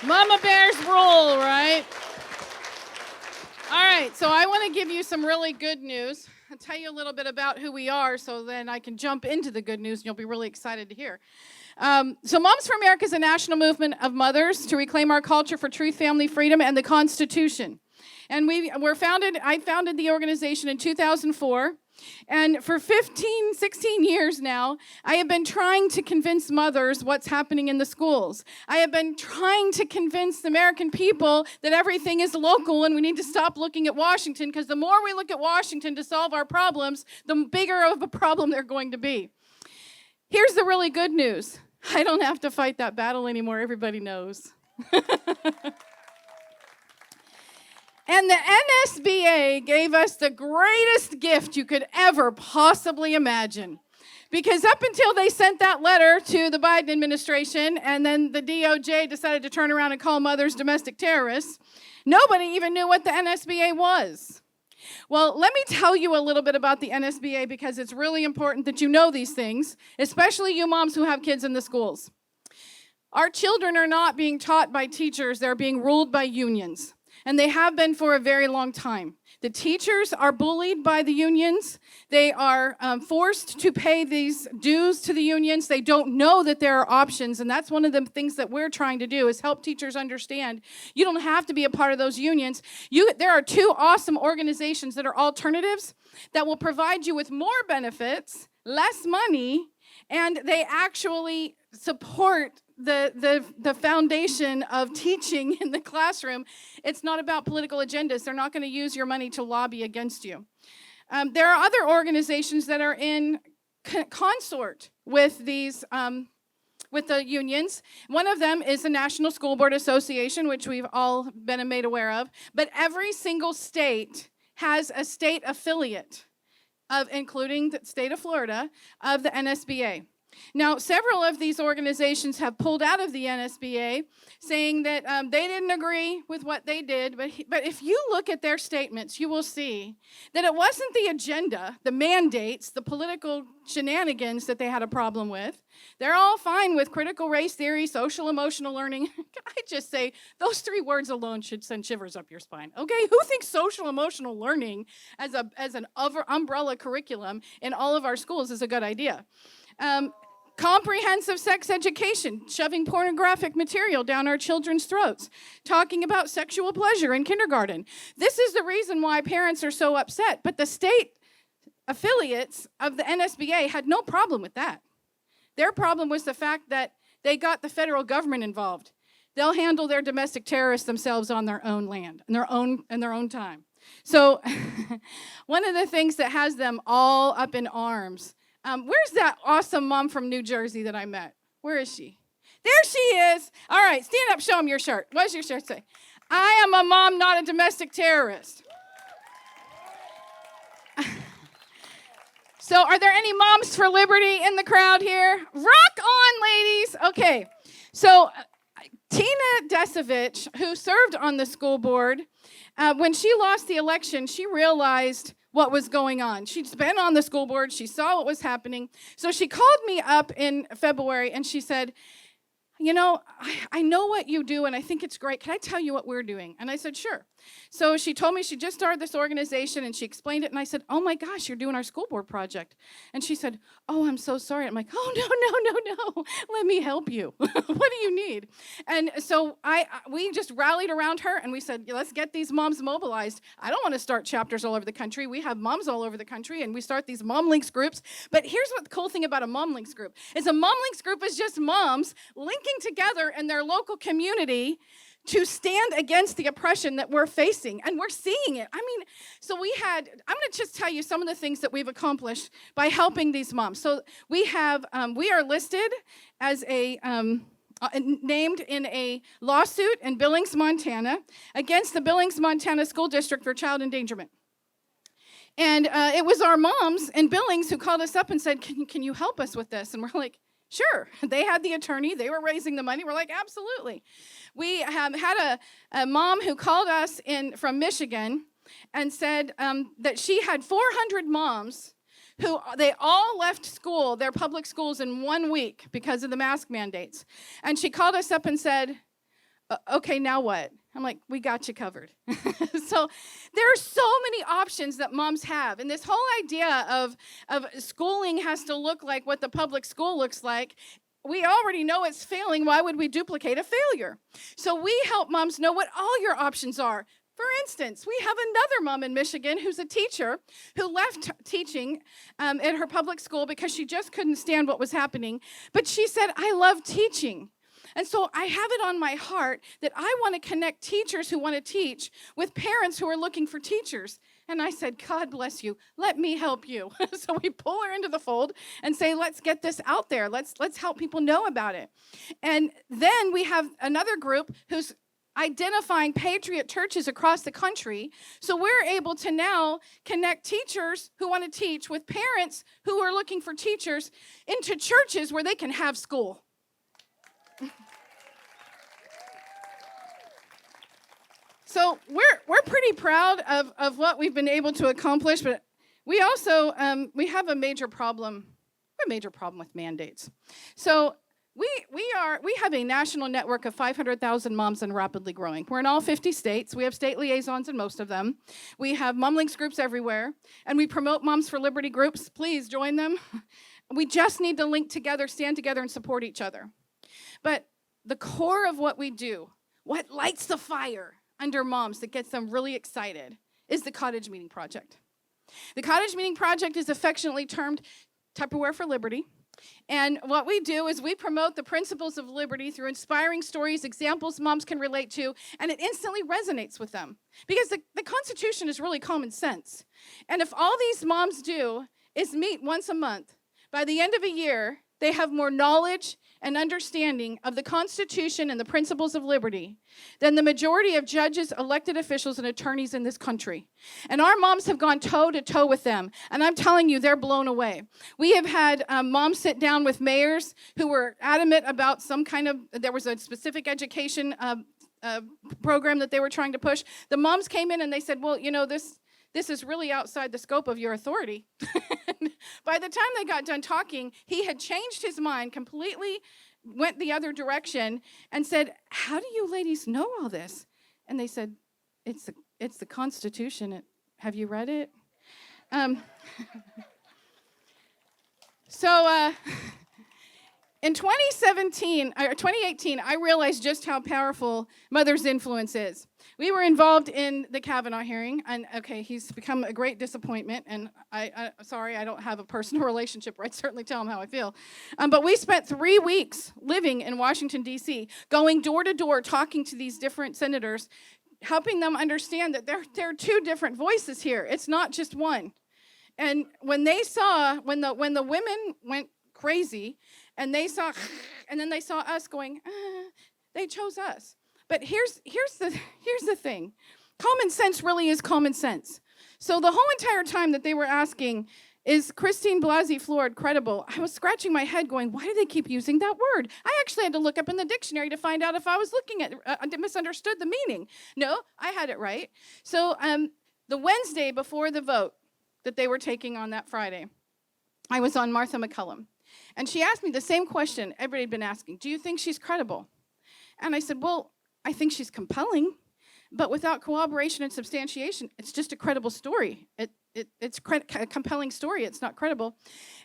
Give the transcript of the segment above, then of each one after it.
Mama Bears rule, right? All right, so I want to give you some really good news. I'll tell you a little bit about who we are so then I can jump into the good news and you'll be really excited to hear. So Moms for America is a national movement of mothers to reclaim our culture for truth, family, freedom, and the Constitution. And I founded the organization in 2004. And for 15, 16 years now, I have been trying to convince mothers what's happening in the schools. I have been trying to convince the American people that everything is local and we need to stop looking at Washington, because the more we look at Washington to solve our problems, the bigger of a problem they're going to be. Here's the really good news. I don't have to fight that battle anymore. Everybody knows. And the NSBA gave us the greatest gift you could ever possibly imagine. Because up until they sent that letter to the Biden administration, and then the DOJ decided to turn around and call mothers domestic terrorists, nobody even knew what the NSBA was. Well, let me tell you a little bit about the NSBA, because it's really important that you know these things, especially you moms who have kids in the schools. Our children are not being taught by teachers, they're being ruled by unions. And they have been for a very long time. The teachers are bullied by the unions. They are forced to pay these dues to the unions. They don't know that there are options, and that's one of the things that we're trying to do is help teachers understand you don't have to be a part of those unions. There are two awesome organizations that are alternatives that will provide you with more benefits, less money, and they actually support the foundation of teaching in the classroom. It's not about political agendas. They're not going to use your money to lobby against you. There are other organizations that are in consort with these with the unions. One of them is the National School Board Association, which we've all been made aware of. But every single state has a state affiliate including the state of Florida, of the NSBA. Now, several of these organizations have pulled out of the NSBA, saying that they didn't agree with what they did. But if you look at their statements, you will see that it wasn't the agenda, the mandates, the political shenanigans that they had a problem with. They're all fine with critical race theory, social emotional learning. Can I just say, those three words alone should send shivers up your spine. Okay, who thinks social emotional learning as an umbrella curriculum in all of our schools is a good idea? Comprehensive sex education, shoving pornographic material down our children's throats, talking about sexual pleasure in kindergarten. This is the reason why parents are so upset. But the state affiliates of the NSBA had no problem with that. Their problem was the fact that they got the federal government involved. They'll handle their domestic terrorists themselves on their own land, in their own time. So one of the things that has them all up in arms. Where's that awesome mom from New Jersey that I met? Where is she? There she is. All right, stand up, show them your shirt. What does your shirt say? I am a mom, not a domestic terrorist. So are there any moms for liberty in the crowd here? Rock on, ladies. Okay, so Tina Desevich, who served on the school board, when she lost the election, she realized what was going on. She'd been on the school board. She saw what was happening. So she called me up in February, and she said, you know, I know what you do, and I think it's great. Can I tell you what we're doing? And I said, sure. So she told me she just started this organization, and she explained it, and I said, oh, my gosh, you're doing our school board project. And she said, oh, I'm so sorry. I'm like, oh, no. Let me help you. What do you need? And so we just rallied around her, and we said, let's get these moms mobilized. I don't want to start chapters all over the country. We have moms all over the country, and we start these Mom Links groups. But here's what the cool thing about a Mom Links group is a Mom Links group is just moms linking together in their local community to stand against the oppression that we're facing, and we're seeing it. I mean, so I'm going to just tell you some of the things that we've accomplished by helping these moms. So we are listed as named in a lawsuit in Billings, Montana, against the Billings, Montana School District for child endangerment. And it was our moms in Billings who called us up and said, can you help us with this? And we're like, sure. They had the attorney. They were raising the money. We're like, absolutely. We had a mom who called us from Michigan and said that she had 400 moms who they all left school, their public schools, in 1 week because of the mask mandates. And she called us up and said, Okay, now what? I'm like, we got you covered. So there are so many options that moms have. And this whole idea of schooling has to look like what the public school looks like. We already know it's failing. Why would we duplicate a failure? So we help moms know what all your options are. For instance, we have another mom in Michigan who's a teacher who left teaching at her public school because she just couldn't stand what was happening. But she said, I love teaching. And so I have it on my heart that I want to connect teachers who want to teach with parents who are looking for teachers. And I said, God bless you. Let me help you. So we pull her into the fold and say, let's get this out there. Let's help people know about it. And then we have another group who's identifying patriot churches across the country. So we're able to now connect teachers who want to teach with parents who are looking for teachers into churches where they can have school. So we're pretty proud of what we've been able to accomplish, but we also we have a major problem. A major problem with mandates. So we have a national network of 500,000 moms and rapidly growing. We're in all 50 states. We have state liaisons in most of them. We have mom links groups everywhere, and we promote Moms for Liberty groups. Please join them. We just need to link together, stand together, and support each other. But the core of what we do, what lights the fire under moms that gets them really excited, is the Cottage Meeting Project. The Cottage Meeting Project is affectionately termed Tupperware for Liberty. And what we do is we promote the principles of liberty through inspiring stories, examples moms can relate to, and it instantly resonates with them. Because the Constitution is really common sense. And if all these moms do is meet once a month, by the end of a year, they have more knowledge and understanding of the Constitution and the principles of liberty than the majority of judges, elected officials, and attorneys in this country. And our moms have gone toe-to-toe with them, and I'm telling you, they're blown away. We have had moms sit down with mayors who were adamant about there was a specific education program that they were trying to push. The moms came in and they said, well, this is really outside the scope of your authority. By the time they got done talking, he had changed his mind, completely went the other direction, and said, how do you ladies know all this? And they said, it's the Constitution. Have you read it? In 2018, I realized just how powerful mother's influence is. We were involved in the Kavanaugh hearing, and he's become a great disappointment, and sorry, I don't have a personal relationship where I'd certainly tell him how I feel. But we spent 3 weeks living in Washington, D.C., going door to door, talking to these different senators, helping them understand that there are two different voices here. It's not just one. And when they saw, when the women went crazy, and then they saw us going, they chose us. But here's the thing. Common sense really is common sense. So the whole entire time that they were asking, is Christine Blasey Ford credible? I was scratching my head going, why do they keep using that word? I actually had to look up in the dictionary to find out if I was looking at, misunderstood the meaning. No, I had it right. So the Wednesday before the vote that they were taking on that Friday, I was on Martha McCullum. And she asked me the same question everybody had been asking. Do you think she's credible? And I said, well, I think she's compelling, but without corroboration and substantiation, it's just a credible story. It's a compelling story. It's not credible.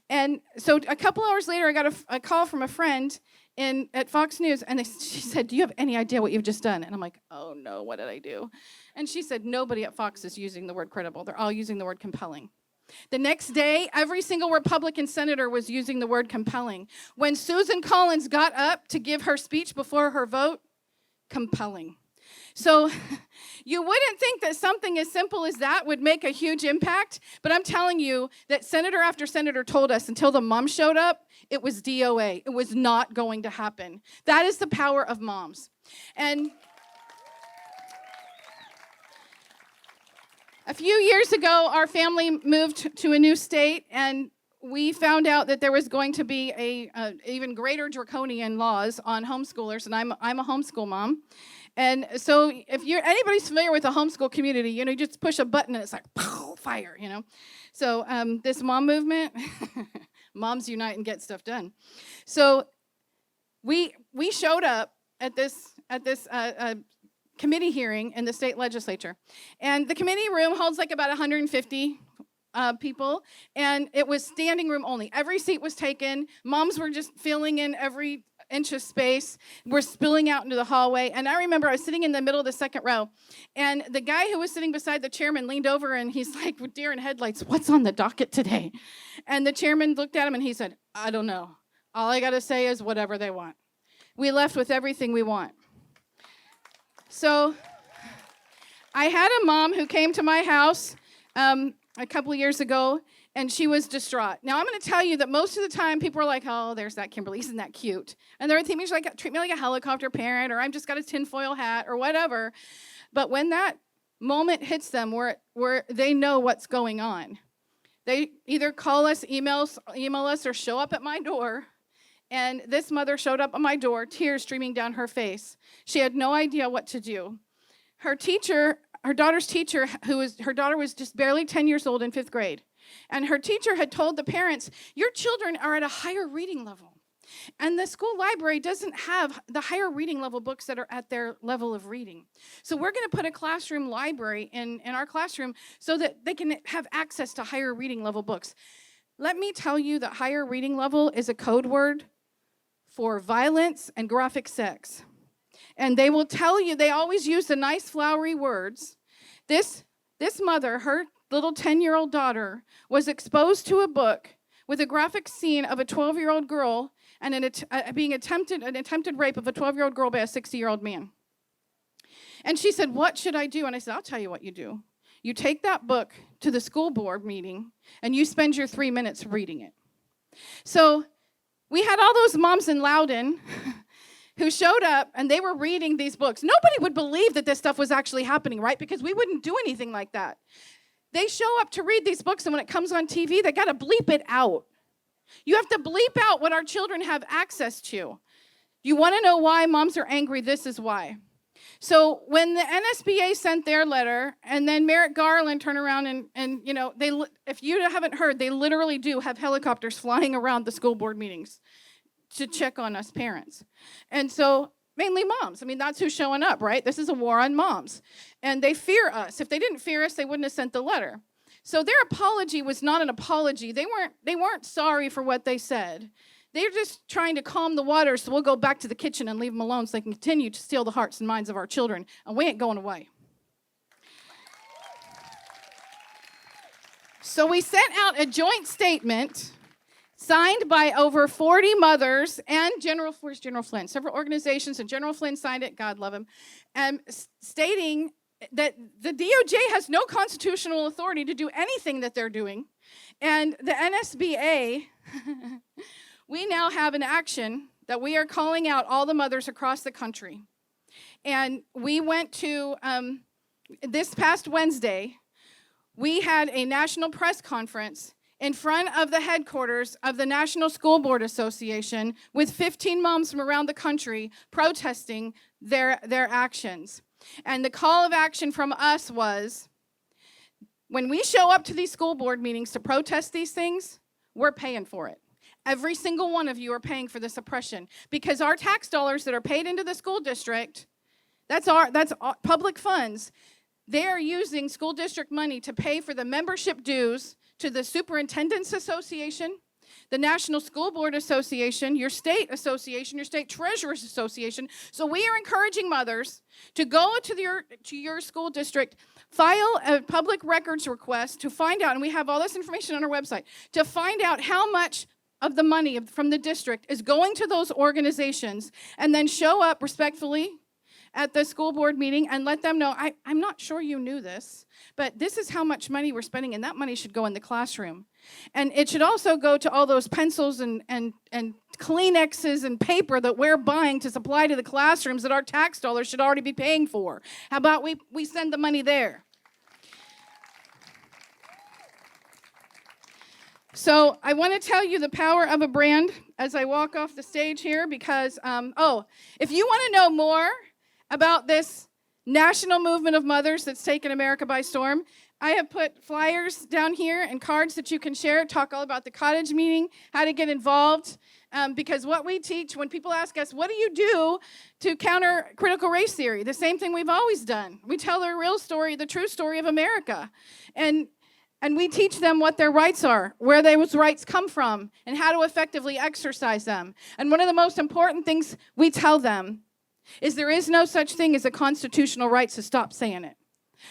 And so a couple hours later, I got a call from a friend at Fox News, and she said, do you have any idea what you've just done? And I'm like, oh, no, what did I do? And she said, nobody at Fox is using the word credible. They're all using the word compelling. The next day, every single Republican senator was using the word compelling. When Susan Collins got up to give her speech before her vote, compelling. So you wouldn't think that something as simple as that would make a huge impact, but I'm telling you that senator after senator told us until the mom showed up, it was DOA. It was not going to happen. That is the power of moms. And a few years ago, our family moved to a new state, and we found out that there was going to be even greater draconian laws on homeschoolers, and I'm a homeschool mom. And so if anybody's familiar with the homeschool community, you just push a button and it's like, pow, fire, So this mom movement, moms unite and get stuff done. So we showed up committee hearing in the state legislature. And the committee room holds like about 150 people, and it was standing room only. Every seat was taken. Moms were just filling in every inch of space. We're spilling out into the hallway. And I remember I was sitting in the middle of the second row, and the guy who was sitting beside the chairman leaned over, and he's like, with deer in headlights, "What's on the docket today?" And the chairman looked at him, and he said, "I don't know. All I got to say is whatever they want." We left with everything we want. So I had a mom who came to my house a couple of years ago, and she was distraught. Now, I'm going to tell you that most of the time, people are like, "Oh, there's that Kimberly. Isn't that cute?" And they're thinking, like, treat me like a helicopter parent, or I've just got a tinfoil hat, or whatever. But when that moment hits them where they know what's going on, they either call us, email us, or show up at my door. And this mother showed up at my door, tears streaming down her face. She had no idea what to do. Her daughter's teacher, her daughter was just barely 10 years old in 5th grade. And her teacher had told the parents, "Your children are at a higher reading level. And the school library doesn't have the higher reading level books that are at their level of reading. So we're going to put a classroom library in our classroom so that they can have access to higher reading level books." Let me tell you that higher reading level is a code word for violence and graphic sex. And they will tell you, they always use the nice flowery words. This mother, her little 10-year-old daughter, was exposed to a book with a graphic scene of a 12-year-old girl and an attempted rape of a 12-year-old girl by a 60-year-old man. And she said, "What should I do?" And I said, "I'll tell you what you do. You take that book to the school board meeting, and you spend your 3 minutes reading it." So we had all those moms in Loudon who showed up, and they were reading these books. Nobody would believe that this stuff was actually happening, right? Because we wouldn't do anything like that. They show up to read these books, and when it comes on TV, they got to bleep it out. You have to bleep out what our children have access to. You want to know why moms are angry? This is why. So when the NSBA sent their letter, and then Merrick Garland turned around and if you haven't heard, they literally do have helicopters flying around the school board meetings to check on us parents. And so mainly moms. I mean, that's who's showing up, right? This is a war on moms. And they fear us. If they didn't fear us, they wouldn't have sent the letter. So their apology was not an apology. They weren't sorry for what they said. They're just trying to calm the waters, so we'll go back to the kitchen and leave them alone so they can continue to steal the hearts and minds of our children. And we ain't going away. So we sent out a joint statement signed by over 40 mothers and where's General Flynn? Several organizations, and General Flynn signed it, God love him, stating that the DOJ has no constitutional authority to do anything that they're doing. And the NSBA... We now have an action that we are calling out all the mothers across the country. And we went to, this past Wednesday, we had a national press conference in front of the headquarters of the National School Board Association with 15 moms from around the country protesting their actions. And the call of action from us was, when we show up to these school board meetings to protest these things, we're paying for it. Every single one of you are paying for this oppression because our tax dollars that are paid into the school district, that's public funds. They are using school district money to pay for the membership dues to the Superintendent's Association, the National School Board Association, your state association, your state treasurer's association. So we are encouraging mothers to go to your school district, file a public records request to find out, and we have all this information on our website, to find out how much of the money from the district is going to those organizations, and then show up respectfully at the school board meeting and let them know, I'm not sure you knew this, but this is how much money we're spending, and that money should go in the classroom. And it should also go to all those pencils and Kleenexes and paper that we're buying to supply to the classrooms that our tax dollars should already be paying for. How about we send the money there? So I want to tell you the power of a brand as I walk off the stage here because, if you want to know more about this national movement of mothers that's taken America by storm, I have put flyers down here and cards that you can share, talk all about the cottage meeting, how to get involved. because what we teach, when people ask us, what do you do to counter critical race theory? The same thing we've always done. We tell the real story, the true story of America. And we teach them what their rights are, where those rights come from, and how to effectively exercise them. And one of the most important things we tell them is there is no such thing as a constitutional right, so stop saying it.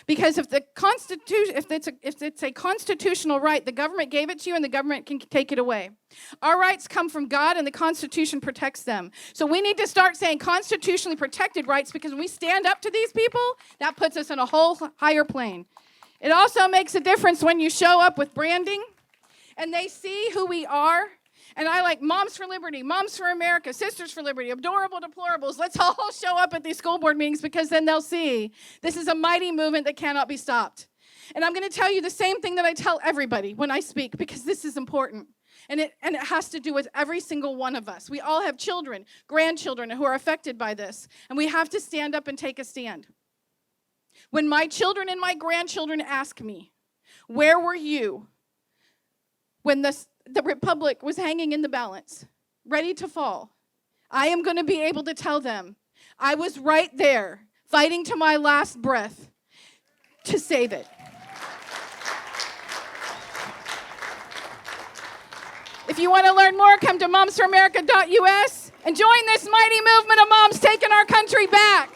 Because if it's a constitutional right, the government gave it to you and the government can take it away. Our rights come from God and the Constitution protects them. So we need to start saying constitutionally protected rights, because when we stand up to these people, that puts us on a whole higher plane. It also makes a difference when you show up with branding and they see who we are. And I like Moms for Liberty, Moms for America, Sisters for Liberty, Adorable Deplorables. Let's all show up at these school board meetings, because then they'll see this is a mighty movement that cannot be stopped. And I'm going to tell you the same thing that I tell everybody when I speak, because this is important. And it has to do with every single one of us. We all have children, grandchildren who are affected by this. And we have to stand up and take a stand. When my children and my grandchildren ask me, where were you when the republic was hanging in the balance, ready to fall, I am going to be able to tell them, I was right there, fighting to my last breath to save it. If you want to learn more, come to momsforamerica.us and join this mighty movement of moms taking our country back.